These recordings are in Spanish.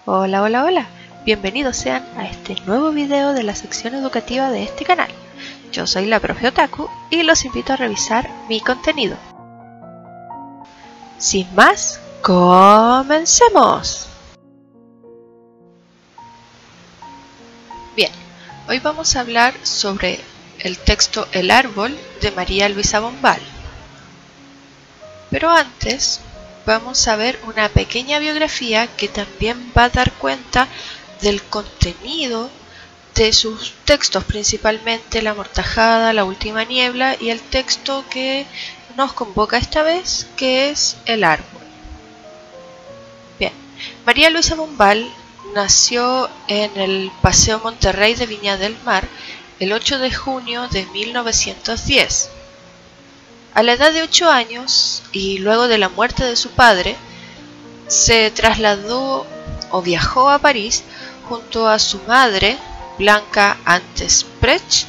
Hola, hola, hola. Bienvenidos sean a este nuevo video de la sección educativa de este canal. Yo soy la Profe Otaku y los invito a revisar mi contenido. Sin más, comencemos. Bien, hoy vamos a hablar sobre el texto El árbol de María Luisa Bombal. Pero antes vamos a ver una pequeña biografía que también va a dar cuenta del contenido de sus textos, principalmente La amortajada, La última niebla y el texto que nos convoca esta vez, que es El árbol. Bien, María Luisa Bombal nació en el Paseo Monterrey de Viña del Mar el 8 de junio de 1910. A la edad de 8 años y luego de la muerte de su padre, se trasladó o viajó a París junto a su madre, Blanca Antes Precht,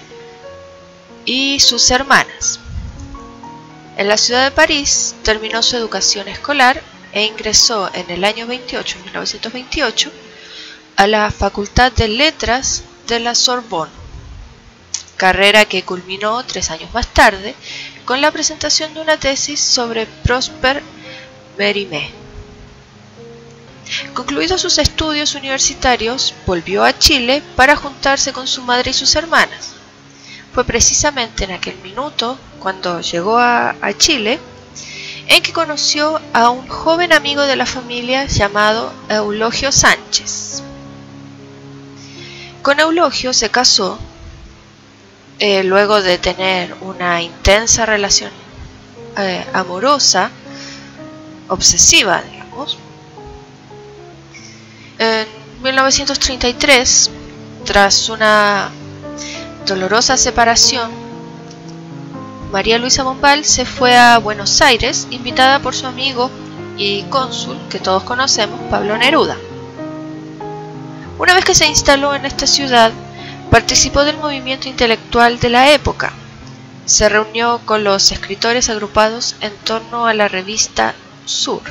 y sus hermanas. En la ciudad de París terminó su educación escolar e ingresó en el año 1928, a la Facultad de Letras de la Sorbonne, carrera que culminó 3 años más tarde con la presentación de una tesis sobre Prosper Mérimée. Concluidos sus estudios universitarios, volvió a Chile para juntarse con su madre y sus hermanas. Fue precisamente en aquel minuto, cuando llegó a Chile, en que conoció a un joven amigo de la familia llamado Eulogio Sánchez. Con Eulogio se casó luego de tener una intensa relación amorosa, obsesiva, digamos. En 1933, tras una dolorosa separación, María Luisa Bombal se fue a Buenos Aires, invitada por su amigo y cónsul, que todos conocemos, Pablo Neruda. Una vez que se instaló en esta ciudad, participó del movimiento intelectual de la época. Se reunió con los escritores agrupados en torno a la revista Sur.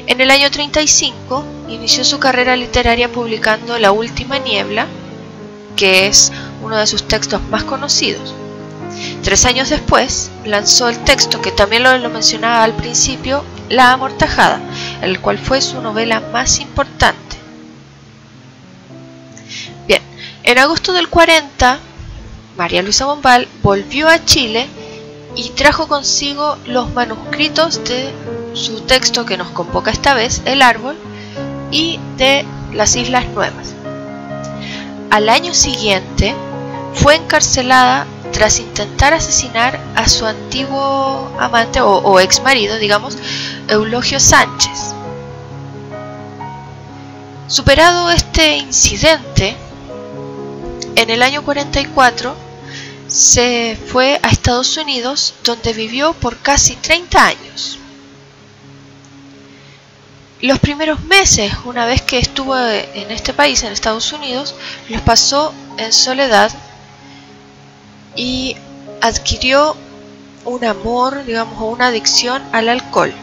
En el año 35 inició su carrera literaria publicando La última niebla, que es uno de sus textos más conocidos. 3 años después lanzó el texto que también lo mencionaba al principio, La amortajada, el cual fue su novela más importante. Bien, en agosto del 40, María Luisa Bombal volvió a Chile y trajo consigo los manuscritos de su texto que nos convoca esta vez, El árbol, y de Las Islas Nuevas. Al año siguiente fue encarcelada tras intentar asesinar a su antiguo amante o ex marido, digamos, Eulogio Sánchez. Superado este incidente, en el año 44 se fue a Estados Unidos, donde vivió por casi 30 años. Los primeros meses, una vez que estuvo en este país, en Estados Unidos, los pasó en soledad y adquirió un amor, digamos, o una adicción al alcohol.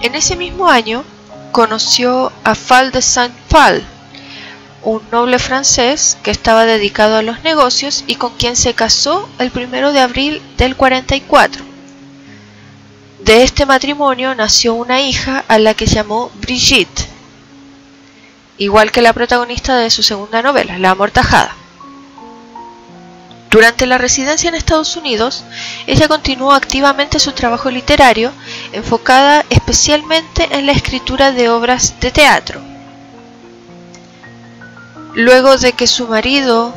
En ese mismo año conoció a Fall de Saint-Phal, un noble francés que estaba dedicado a los negocios y con quien se casó el 1 de abril del 44. De este matrimonio nació una hija a la que llamó Brigitte, igual que la protagonista de su segunda novela, La amortajada. Durante la residencia en Estados Unidos, ella continuó activamente su trabajo literario, enfocada especialmente en la escritura de obras de teatro. Luego de que su marido,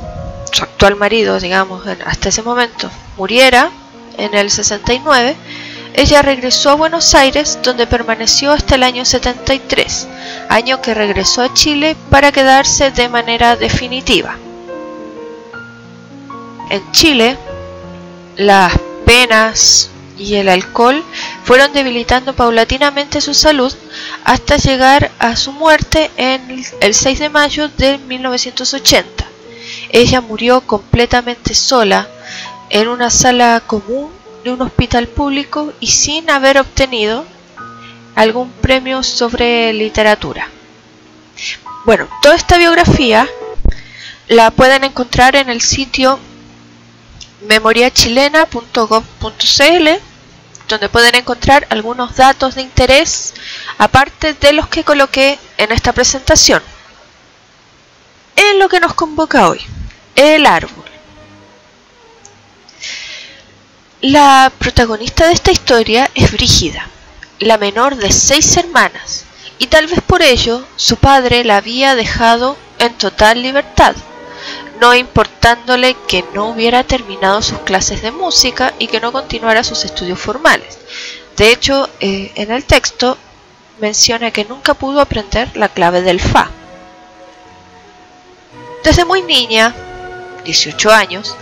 su actual marido, digamos, hasta ese momento, muriera en el 69, ella regresó a Buenos Aires, donde permaneció hasta el año 73, año que regresó a Chile para quedarse de manera definitiva. En Chile, las penas y el alcohol fueron debilitando paulatinamente su salud hasta llegar a su muerte el 6 de mayo de 1980. Ella murió completamente sola en una sala común de un hospital público y sin haber obtenido algún premio sobre literatura. Bueno, toda esta biografía la pueden encontrar en el sitio memoriachilena.gov.cl, donde pueden encontrar algunos datos de interés aparte de los que coloqué en esta presentación. En lo que nos convoca hoy, el árbol. La protagonista de esta historia es Brígida, la menor de 6 hermanas, y tal vez por ello su padre la había dejado en total libertad, no importándole que no hubiera terminado sus clases de música y que no continuara sus estudios formales. De hecho, en el texto menciona que nunca pudo aprender la clave del Fa. Desde muy niña, 18 años,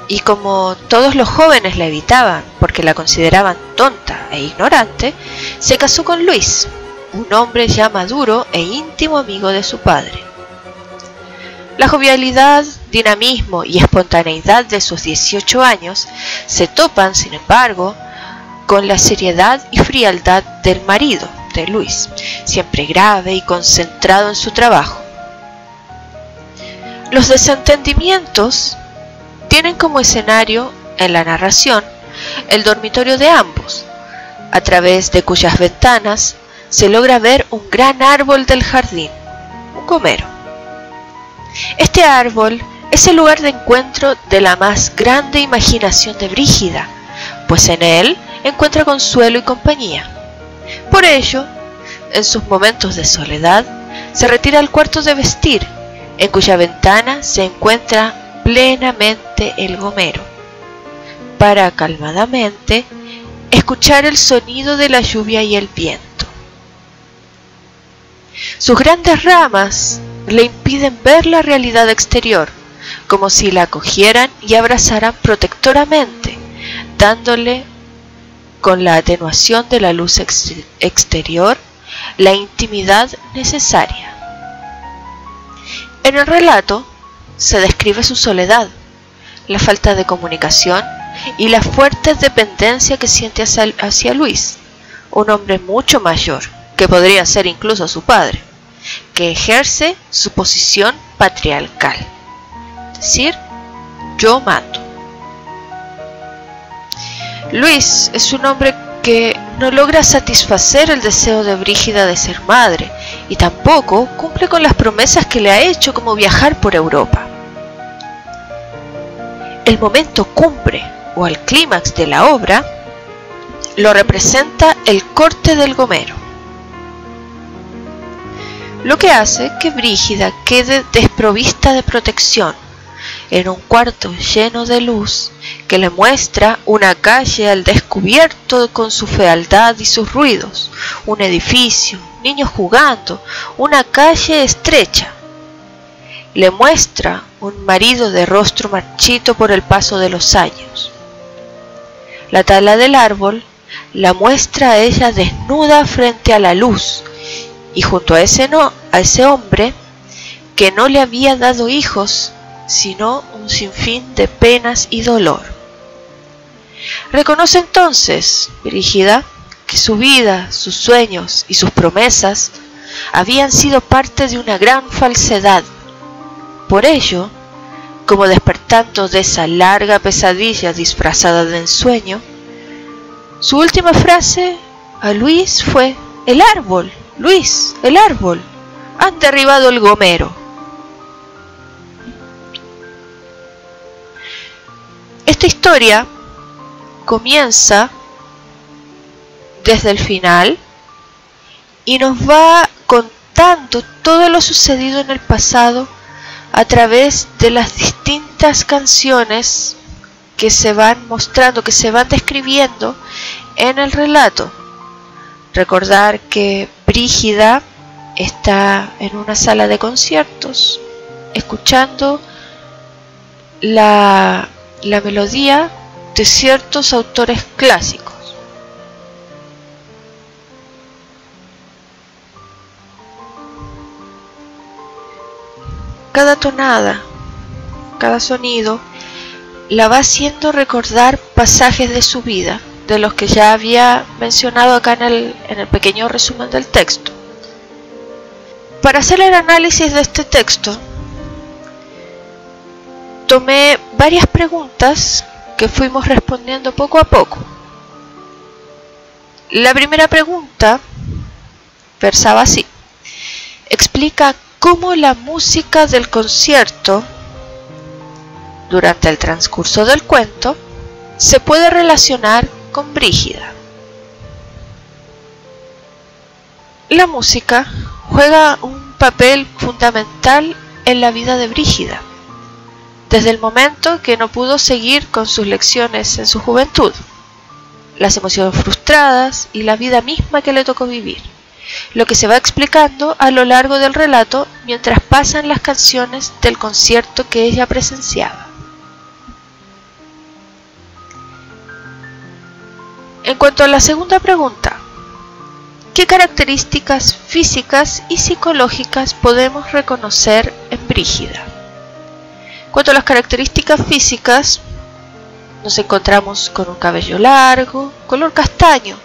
y como todos los jóvenes la evitaban porque la consideraban tonta e ignorante, se casó con Luis, un hombre ya maduro e íntimo amigo de su padre. La jovialidad, dinamismo y espontaneidad de sus 18 años se topan, sin embargo, con la seriedad y frialdad del marido de Luis, siempre grave y concentrado en su trabajo. Los desentendimientos tienen como escenario en la narración el dormitorio de ambos, a través de cuyas ventanas se logra ver un gran árbol del jardín, un gomero. Este árbol es el lugar de encuentro de la más grande imaginación de Brígida, pues en él encuentra consuelo y compañía. Por ello, en sus momentos de soledad, se retira al cuarto de vestir, en cuya ventana se encuentra plenamente el gomero, para calmadamente escuchar el sonido de la lluvia y el viento. Sus grandes ramas le impiden ver la realidad exterior, como si la acogieran y abrazaran protectoramente, dándole, con la atenuación de la luz exterior, la intimidad necesaria. En el relato se describe su soledad, la falta de comunicación y la fuerte dependencia que siente hacia Luis, un hombre mucho mayor, que podría ser incluso su padre, que ejerce su posición patriarcal, es decir, yo mando. Luis es un hombre que no logra satisfacer el deseo de Brígida de ser madre y tampoco cumple con las promesas que le ha hecho, como viajar por Europa. El momento cumbre o el clímax de la obra lo representa el corte del gomero, lo que hace que Brígida quede desprovista de protección en un cuarto lleno de luz que le muestra una calle al descubierto con su fealdad y sus ruidos, un edificio, niños jugando, una calle estrecha. Le muestra un marido de rostro marchito por el paso de los años. La tala del árbol la muestra a ella desnuda frente a la luz y junto a ese hombre que no le había dado hijos, sino un sinfín de penas y dolor. Reconoce entonces Brígida que su vida, sus sueños y sus promesas habían sido parte de una gran falsedad. Por ello, como despertando de esa larga pesadilla disfrazada de ensueño, su última frase a Luis fue: «El árbol, Luis, el árbol, han derribado el gomero». Esta historia comienza desde el final y nos va contando todo lo sucedido en el pasado a través de las distintas canciones que se van mostrando, que se van describiendo en el relato. Recordar que Brígida está en una sala de conciertos escuchando la melodía de ciertos autores clásicos. Cada tonada, cada sonido la va haciendo recordar pasajes de su vida, de los que ya había mencionado acá en el pequeño resumen del texto. Para hacer el análisis de este texto, tomé varias preguntas que fuimos respondiendo poco a poco. La primera pregunta versaba así: explica cómo la música del concierto durante el transcurso del cuento se puede relacionar con Brígida. La música juega un papel fundamental en la vida de Brígida, desde el momento que no pudo seguir con sus lecciones en su juventud, las emociones frustradas y la vida misma que le tocó vivir, lo que se va explicando a lo largo del relato mientras pasan las canciones del concierto que ella presenciaba. En cuanto a la segunda pregunta, ¿qué características físicas y psicológicas podemos reconocer en Brígida? En cuanto a las características físicas, nos encontramos con un cabello largo, color castaño,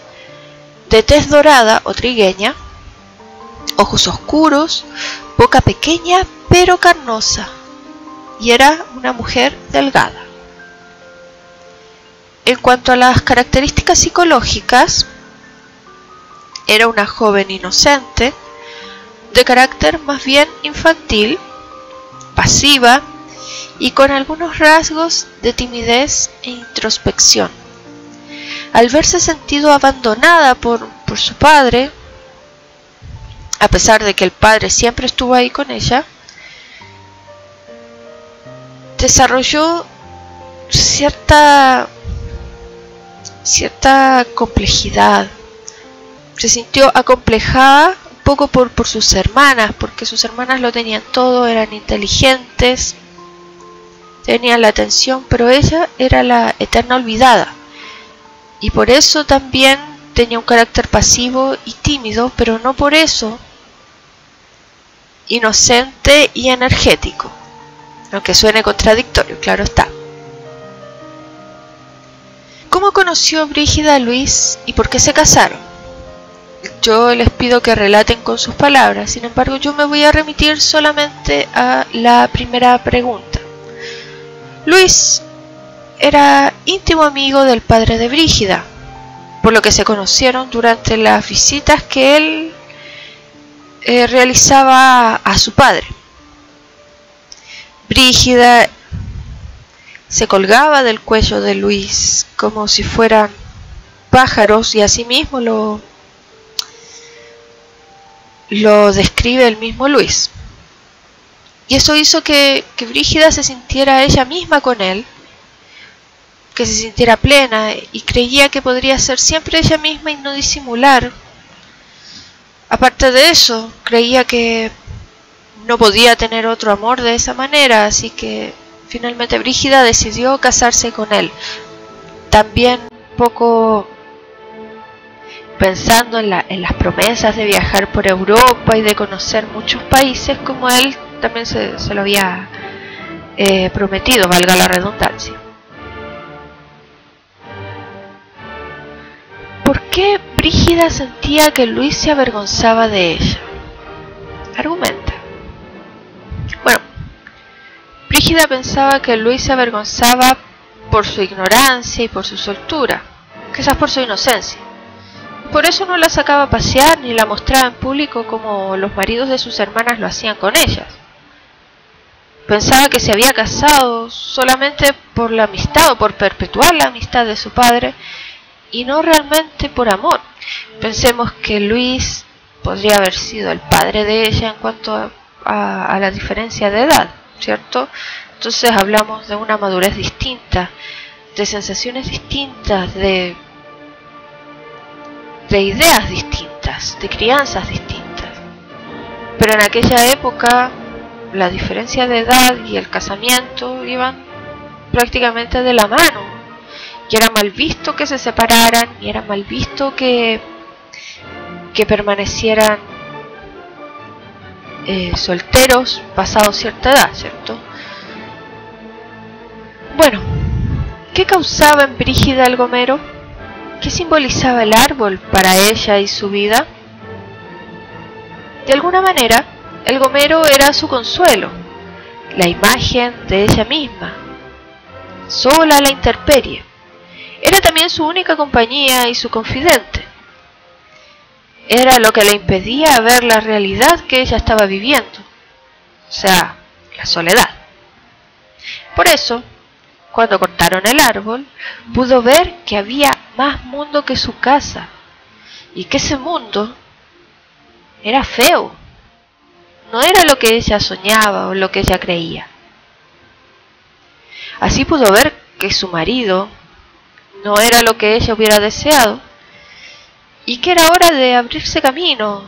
de tez dorada o trigueña, ojos oscuros, boca pequeña pero carnosa, y era una mujer delgada. En cuanto a las características psicológicas, era una joven inocente, de carácter más bien infantil, pasiva y con algunos rasgos de timidez e introspección. Al verse sentido abandonada por su padre, a pesar de que el padre siempre estuvo ahí con ella, desarrolló cierta complejidad. Se sintió acomplejada un poco por sus hermanas, porque sus hermanas lo tenían todo, eran inteligentes, tenían la atención, pero ella era la eterna olvidada. Y por eso también tenía un carácter pasivo y tímido, pero no por eso inocente y energético, aunque suene contradictorio, claro está. ¿Cómo conoció Brígida a Luis y por qué se casaron? Yo les pido que relaten con sus palabras, sin embargo yo me voy a remitir solamente a la primera pregunta. Luis era íntimo amigo del padre de Brígida, por lo que se conocieron durante las visitas que él realizaba a su padre. Brígida se colgaba del cuello de Luis como si fueran pájaros, y asimismo lo describe el mismo Luis. Y eso hizo que Brígida se sintiera ella misma con él, que se sintiera plena, y creía que podría ser siempre ella misma y no disimular. Aparte de eso, creía que no podía tener otro amor de esa manera, así que finalmente Brígida decidió casarse con él. También un poco pensando en las promesas de viajar por Europa y de conocer muchos países como él también se lo había prometido, valga la redundancia. ¿Por qué Brígida sentía que Luis se avergonzaba de ella? Argumenta. Bueno, Brígida pensaba que Luis se avergonzaba por su ignorancia y por su soltura, quizás por su inocencia. Por eso no la sacaba a pasear ni la mostraba en público como los maridos de sus hermanas lo hacían con ellas. Pensaba que se había casado solamente por la amistad o por perpetuar la amistad de su padre y no realmente por amor. Pensemos que Luis podría haber sido el padre de ella en cuanto a la diferencia de edad, ¿cierto? Entonces hablamos de una madurez distinta, de sensaciones distintas, de ideas distintas, de crianzas distintas. Pero en aquella época la diferencia de edad y el casamiento iban prácticamente de la mano, y era mal visto que se separaran, y era mal visto que permanecieran solteros pasados cierta edad, ¿cierto? Bueno, ¿qué causaba en Brígida el gomero? ¿Qué simbolizaba el árbol para ella y su vida? De alguna manera, el gomero era su consuelo, la imagen de ella misma, sola a la intemperie. Era también su única compañía y su confidente. Era lo que le impedía ver la realidad que ella estaba viviendo, o sea, la soledad. Por eso, cuando cortaron el árbol, pudo ver que había más mundo que su casa, y que ese mundo era feo. No era lo que ella soñaba o lo que ella creía. Así pudo ver que su marido no era lo que ella hubiera deseado, y que era hora de abrirse camino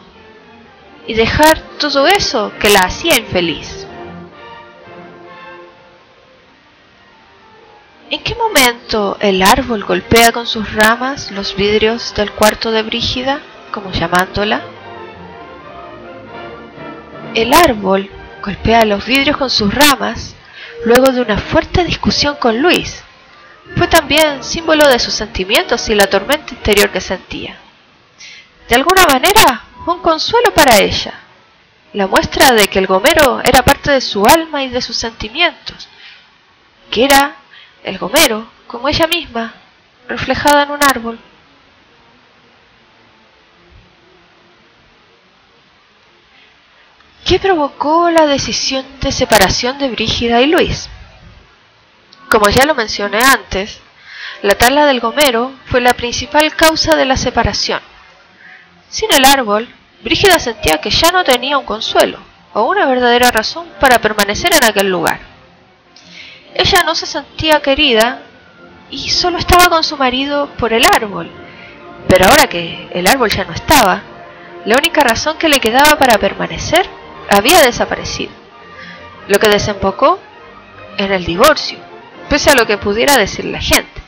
y dejar todo eso que la hacía infeliz. ¿En qué momento el árbol golpea con sus ramas los vidrios del cuarto de Brígida, como llamándola? El árbol golpea los vidrios con sus ramas luego de una fuerte discusión con Luis. Fue también símbolo de sus sentimientos y la tormenta interior que sentía. De alguna manera, un consuelo para ella, la muestra de que el gomero era parte de su alma y de sus sentimientos, que era el gomero, como ella misma, reflejada en un árbol. ¿Qué provocó la decisión de separación de Brígida y Luis? Como ya lo mencioné antes, la tala del gomero fue la principal causa de la separación. Sin el árbol, Brígida sentía que ya no tenía un consuelo o una verdadera razón para permanecer en aquel lugar. Ella no se sentía querida y solo estaba con su marido por el árbol, pero ahora que el árbol ya no estaba, la única razón que le quedaba para permanecer había desaparecido, lo que desembocó en el divorcio, pese a lo que pudiera decir la gente.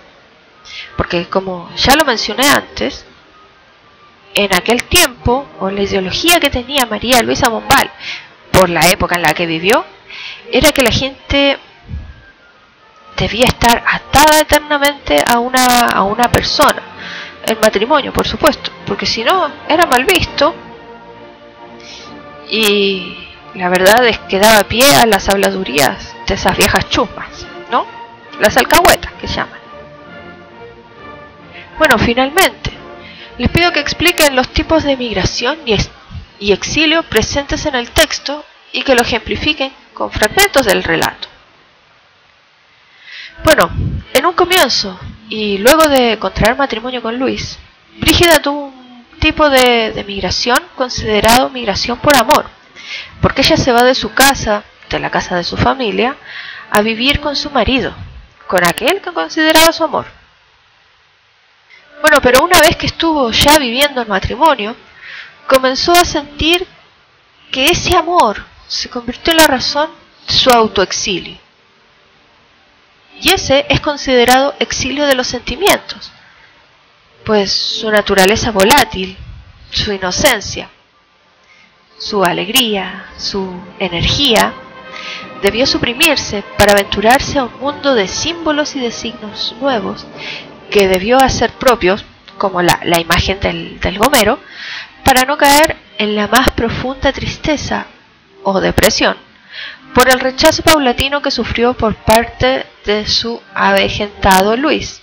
Porque, como ya lo mencioné antes, en aquel tiempo, o la ideología que tenía María Luisa Bombal por la época en la que vivió, era que la gente debía estar atada eternamente a una persona, el matrimonio, por supuesto, porque si no, era mal visto. Y la verdad es que daba pie a las habladurías de esas viejas chusmas, ¿no? Las alcahuetas que llaman. Bueno, finalmente, les pido que expliquen los tipos de migración y exilio presentes en el texto y que lo ejemplifiquen con fragmentos del relato. Bueno, en un comienzo y luego de contraer matrimonio con Luis, Brígida tuvo un tipo de migración considerado migración por amor, porque ella se va de su casa, de la casa de su familia, a vivir con su marido, con aquel que consideraba su amor. Bueno, pero una vez que estuvo ya viviendo en matrimonio, comenzó a sentir que ese amor se convirtió en la razón de su autoexilio. Y ese es considerado exilio de los sentimientos, pues su naturaleza volátil, su inocencia, su alegría, su energía, debió suprimirse para aventurarse a un mundo de símbolos y de signos nuevos que debió hacer propios, como la imagen del gomero, para no caer en la más profunda tristeza o depresión por el rechazo paulatino que sufrió por parte de su avejentado Luis.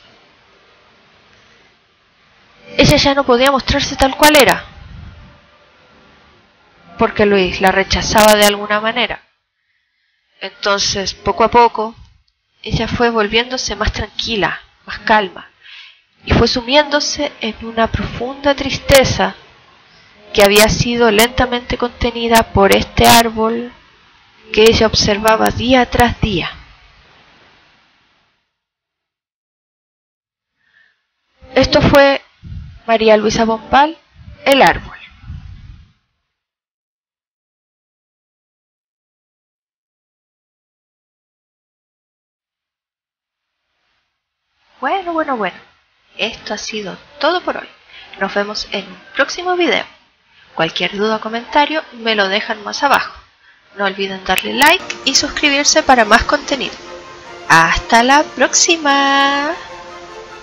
Ella ya no podía mostrarse tal cual era, porque Luis la rechazaba de alguna manera. Entonces, poco a poco, ella fue volviéndose más tranquila, más calma, y fue sumiéndose en una profunda tristeza que había sido lentamente contenida por este árbol que ella observaba día tras día. Esto fue María Luisa Bombal, El árbol. Bueno. Esto ha sido todo por hoy. Nos vemos en un próximo video. Cualquier duda o comentario me lo dejan más abajo. No olviden darle like y suscribirse para más contenido. ¡Hasta la próxima!